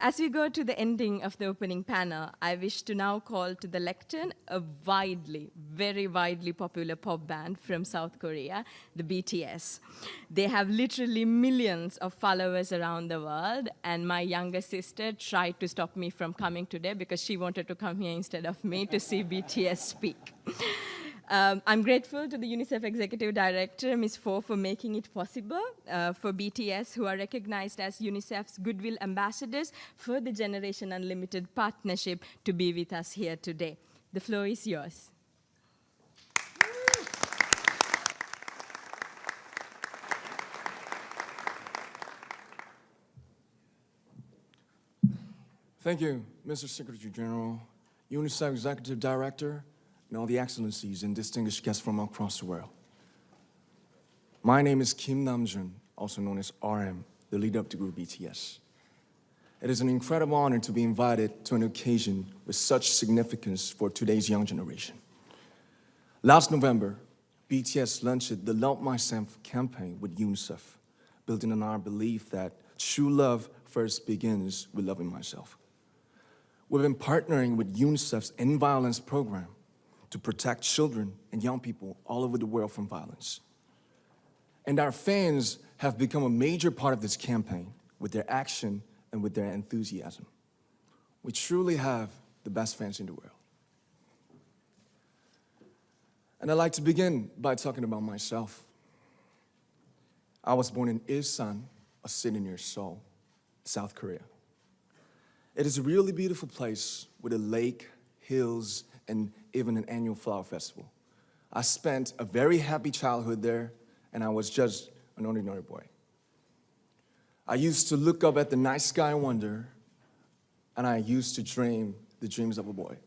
As we go to the ending of the opening panel, I wish to now call to the lectern a very widely popular pop band from South Korea, the BTS. They have literally millions of followers around the world, and my younger sister tried to stop me from coming today because she wanted to come here instead of me to see BTS speak. I'm grateful to the UNICEF Executive Director, Ms. Fo, for making it possible for BTS, who are recognized as UNICEF's Goodwill Ambassadors for the Generation Unlimited partnership, to be with us here today. The floor is yours. Thank you, Mr. Secretary General, UNICEF Executive Director, and all the excellencies and distinguished guests from across the world. My name is Kim Namjoon, also known as RM, the leader of the group BTS. It is an incredible honor to be invited to an occasion with such significance for today's young generation. Last November, BTS launched the Love Myself campaign with UNICEF, building on our belief that true love first begins with loving myself. We've been partnering with UNICEF's End Violence program to protect children and young people all over the world from violence. And our fans have become a major part of this campaign with their action and with their enthusiasm. We truly have the best fans in the world. And I'd like to begin by talking about myself. I was born in Ilsan, a city near Seoul, South Korea. It is a really beautiful place with a lake, hills, and even an annual flower festival. I spent a very happy childhood there, and I was just an ordinary boy. I used to look up at the night sky and wonder, and I used to dream the dreams of a boy.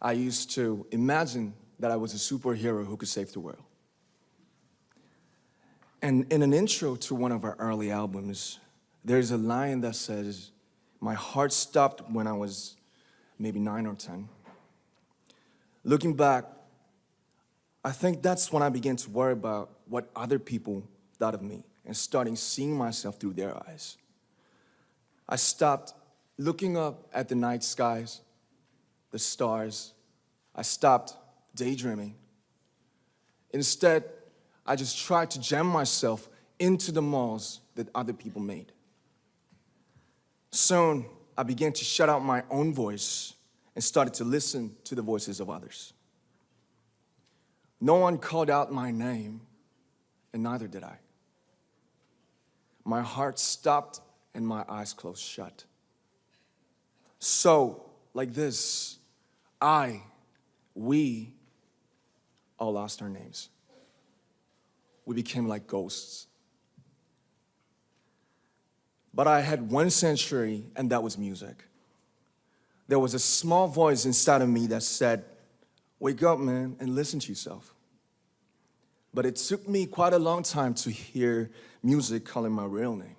I used to imagine that I was a superhero who could save the world. And in an intro to one of our early albums, there's a line that says, "My heart stopped when I was maybe 9 or 10. Looking back, I think that's when I began to worry about what other people thought of me and starting seeing myself through their eyes. I stopped looking up at the night skies, the stars. I stopped daydreaming. Instead, I just tried to jam myself into the malls that other people made. Soon, I began to shut out my own voice and started to listen to the voices of others. No one called out my name, and neither did I. My heart stopped and my eyes closed shut. So, like this, we all lost our names. We became like ghosts. But I had one sanctuary, and that was music. There was a small voice inside of me that said, "Wake up, man, and listen to yourself." But it took me quite a long time to hear music calling my real name.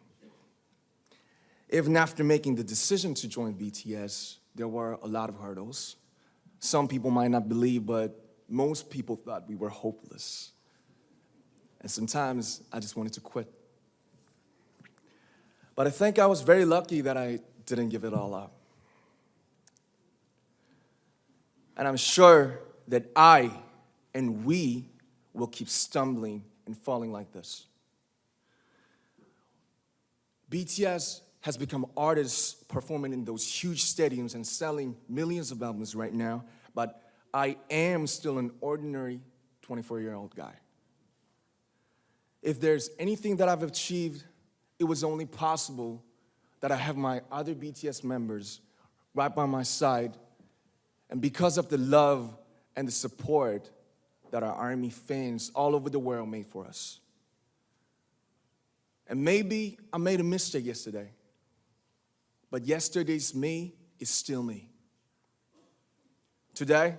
Even after making the decision to join BTS, there were a lot of hurdles. Some people might not believe, but most people thought we were hopeless. And sometimes I just wanted to quit. But I think I was very lucky that I didn't give it all up. And I'm sure that I and we will keep stumbling and falling like this. BTS has become artists performing in those huge stadiums and selling millions of albums right now, but I am still an ordinary 24-year-old guy. If there's anything that I've achieved, it was only possible that I have my other BTS members right by my side, and because of the love and the support that our ARMY fans all over the world made for us. And maybe I made a mistake yesterday, but yesterday's me is still me. Today,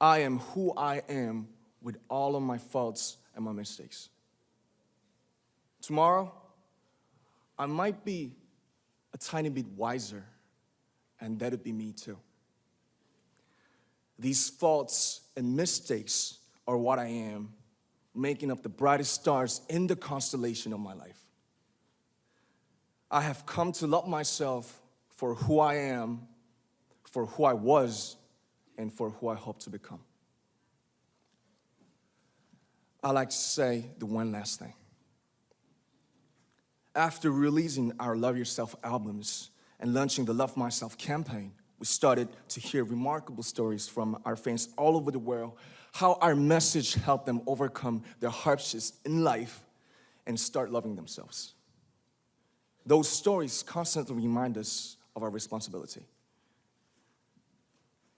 I am who I am with all of my faults and my mistakes. Tomorrow, I might be a tiny bit wiser, and that'd be me too. These faults and mistakes are what I am, making up the brightest stars in the constellation of my life. I have come to love myself for who I am, for who I was, and for who I hope to become. I'd like to say the one last thing. After releasing our Love Yourself albums and launching the Love Myself campaign, we started to hear remarkable stories from our fans all over the world, how our message helped them overcome their hardships in life and start loving themselves. Those stories constantly remind us of our responsibility.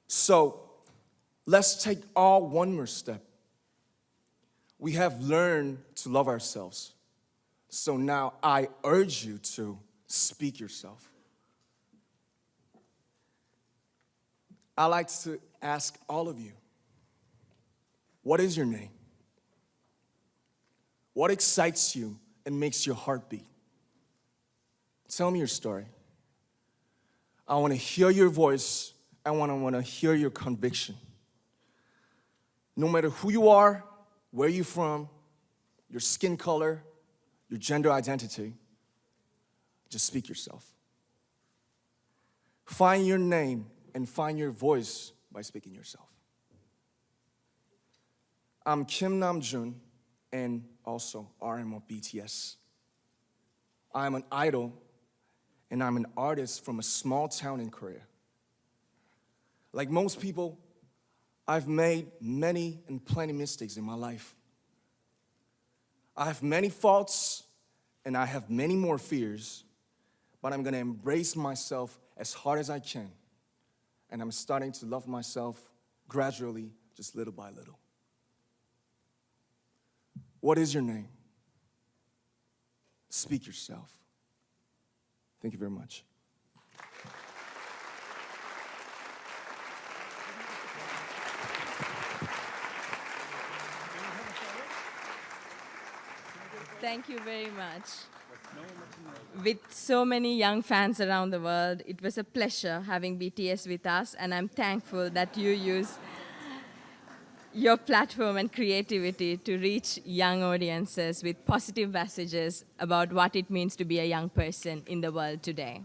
So let's take all one more step. We have learned to love ourselves. So now I urge you to speak yourself. I'd like to ask all of you, what is your name? What excites you and makes your heart beat? Tell me your story. I want to hear your voice. I want to hear your conviction. No matter who you are, where you're from, your skin color, your gender identity, just speak yourself. Find your name and find your voice by speaking yourself. I'm Kim Namjoon and also RM of BTS. I'm an idol and I'm an artist from a small town in Korea. Like most people, I've made many and plenty mistakes in my life. I have many faults and I have many more fears, but I'm gonna embrace myself as hard as I can. And I'm starting to love myself gradually, just little by little. What is your name? Speak yourself. Thank you very much. Thank you very much. With so many young fans around the world, it was a pleasure having BTS with us, and I'm thankful that you use your platform and creativity to reach young audiences with positive messages about what it means to be a young person in the world today.